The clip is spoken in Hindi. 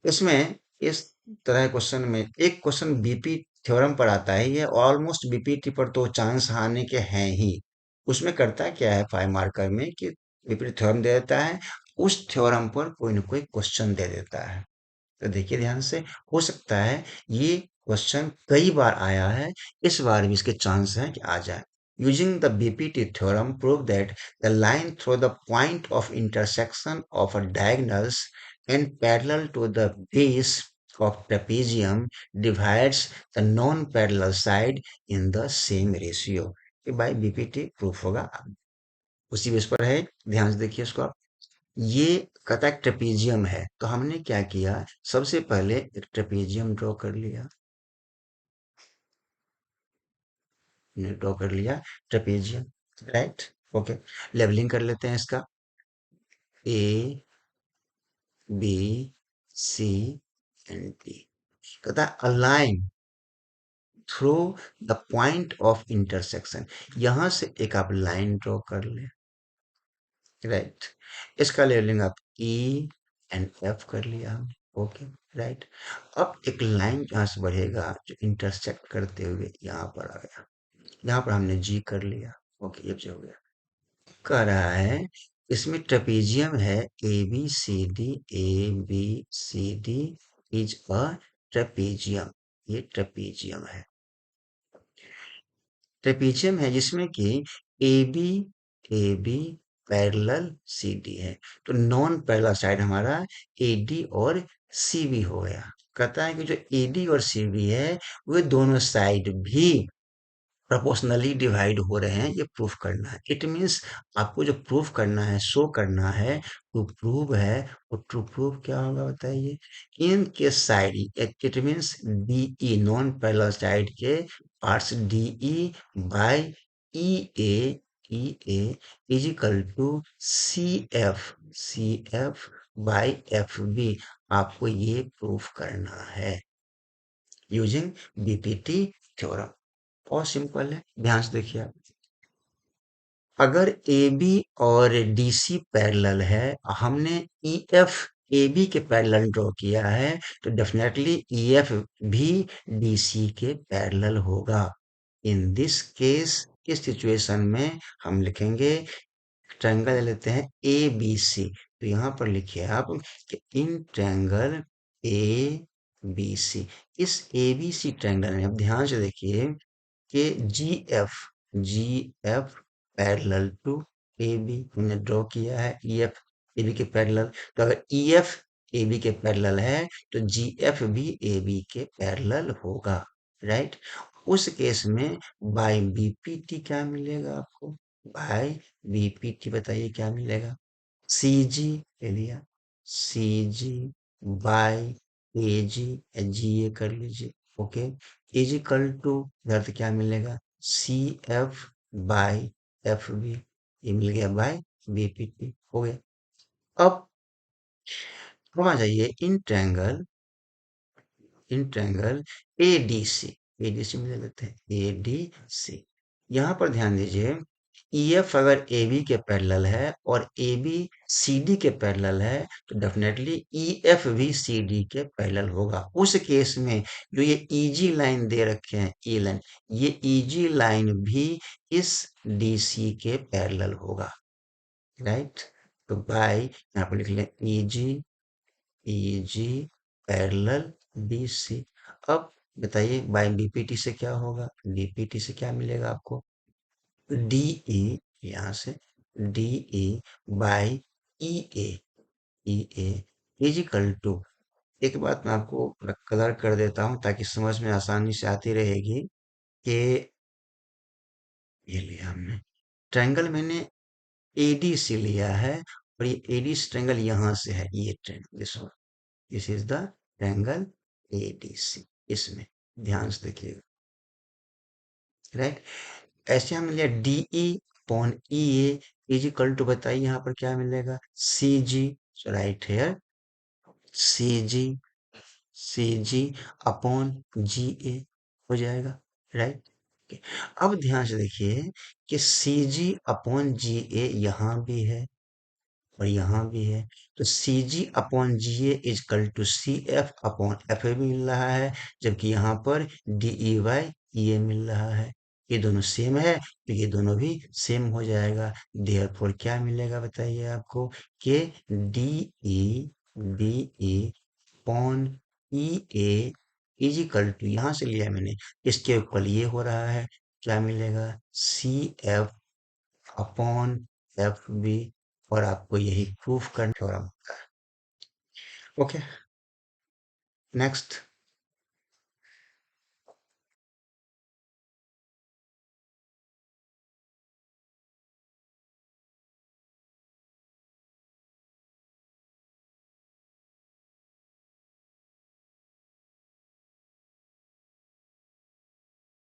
इसमें इस तरह क्वेश्चन में एक क्वेश्चन बीपी थ्योरम पर आता है, ये ऑलमोस्ट बीपीटी पर तो चांस आने के हैं ही। उसमें करता क्या है 5 मार्कर में कि बीपीटी थ्योरम दे देता है, उस थ्योरम पर कोई ना कोई क्वेश्चन दे देता है। तो देखिए ध्यान से, हो सकता है ये क्वेश्चन कई बार आया है, इस बार भी इसके चांस हैं कि आ जाए। Using the BPT theorem prove that the line through the point of intersection of a diagonals and parallel to the base of trapezium divides the non-parallel side in the same ratio। ये बाय बीपीटी प्रूफ होगा। उसी बेस पर है, ध्यान से देखिए इसको आप। ये कहता है ट्रेपीजियम है, तो हमने क्या किया, सबसे पहले एक ट्रेपीजियम ड्रॉ कर लिया। हमने ड्रॉ कर लिया ट्रेपीजियम, राइट। ओके, लेवलिंग कर लेते हैं इसका। A B C and D. कहता है a line through the point of intersection, यहां से एक आप लाइन ड्रॉ कर ले, राइट। इसका लेवलिंग आप ई एंड एफ कर लिया हमने, ओके, राइट। अब एक लाइन यहाँ से बढ़ेगा जो इंटरसेक्ट करते हुए यहाँ पर आ गया, यहाँ पर हमने जी कर लिया, ओके, ये जो हो गया। कह रहा है इसमें ट्रेपीजियम है, A B C D, A B C D is a trapezium, ये ट्रेपीजियम है। ट्रेपीजियम है जिसमें कि A B parallel C D है, तो नॉन पैरेलल साइड हमारा ए डी और सी बी हो गया। कहता है कि जो ए डी और सी बी है वे दोनों साइड भी प्रोपोर्शनली डिवाइड हो रहे हैं, ये प्रूफ करना है। इट मीन्स आपको जो प्रूफ करना है, शो करना है, टू प्रूव है, वो टू प्रूव क्या होगा बताइए। इन के side, it means D E non parallel side के parts D E by E A, E A is equal to C F by F B. आपको ये प्रूफ करना है यूजिंग बीपीटी थ्योरम। बहुत सिंपल है, ध्यान से देखिए आप। अगर ए बी और डी सी पैरेलल है, हमने ई एफ ए बी के पैरेलल ड्रॉ किया है, तो डेफिनेटली ई एफ भी डी सी के पैरेलल होगा। इन दिस केस, इस सिचुएशन में हम लिखेंगे, ट्रायंगल ले लेते हैं ए बी सी, तो यहाँ पर लिखिए आप कि इन ट्रायंगल ए बी सी, इस ए बी सी ट्रायंगल में अब ध्यान से देखिए कि G F parallel to A B हमने ड्रॉ किया है, ई एफ ए बी के पैरेलल। तो अगर ई एफ ए बी के पैरेलल है, तो जी एफ भी ए बी के पैरेलल होगा, राइट। उस केस में बाय बीपीटी क्या मिलेगा आपको, बाय बीपीटी बताइए क्या मिलेगा। सी जी ले लिया, सी जी बाय ए जी, जी ए कर लीजिए, ओके, इज इक्वल टू, इधर से क्या मिलेगा, C F by F B, ये मिल गया बाय बीपीटी, हो गया। अब हम आ जाइए इन ट्रायंगल एडीसी में ले लेते हैं एडीसी। यहाँ पर ध्यान दीजिए, ईएफ अगर ए बी के पैरेलल है और ए बी सी डी के पैरेलल है, तो डेफिनेटली ईएफ भी सी डी के पैरेलल होगा। उस केस में जो ये ईजी लाइन दे रखे हैं, ई लाइन, ये ईजी लाइन भी इस डीसी के पैरेलल होगा, राइट। तो बाय यहाँ पर लिख लें ईजी पैरेलल बीसी। अब बताइए बाय बीपीटी से क्या होगा, बीपीटी से क्या मिलेगा आपको, डीई, यहाँ से D E by E A, E A is equal to, एक बात मैं आपको कलर कर देता हूँ ताकि समझ में आसानी से आती रहेगी कि ये लिया हमने ट्रायंगल, मैंने एडीसी लिया है, और ये एडीसी ट्रायंगल यहाँ से है, ये triangle, this is the triangle A D C. इसमें ध्यान से देखिएगा, राइट। ऐसे हम लिया D E upon E A is equal to, बताइए यहाँ पर क्या मिलेगा, C G, right here, C G, C G upon G A हो जाएगा, राइट। अब ध्यान से देखिए कि सी जी अपॉन जी ए यहाँ भी है, और यहाँ भी है। तो C G upon G A is equal to C F upon F A मिल रहा है, जबकि यहाँ पर डी ई वाई ई ए मिल रहा है। ये दोनों सेम है तो ये दोनों भी सेम हो जाएगा। देयरफॉर क्या मिलेगा बताइए आपको, कि D E D E upon E A is equal to, यहाँ से लिया मैंने, इसके ऊपर ये हो रहा है, क्या मिलेगा, C F upon F B. और आपको यही प्रूफ करना होगा। Okay, next.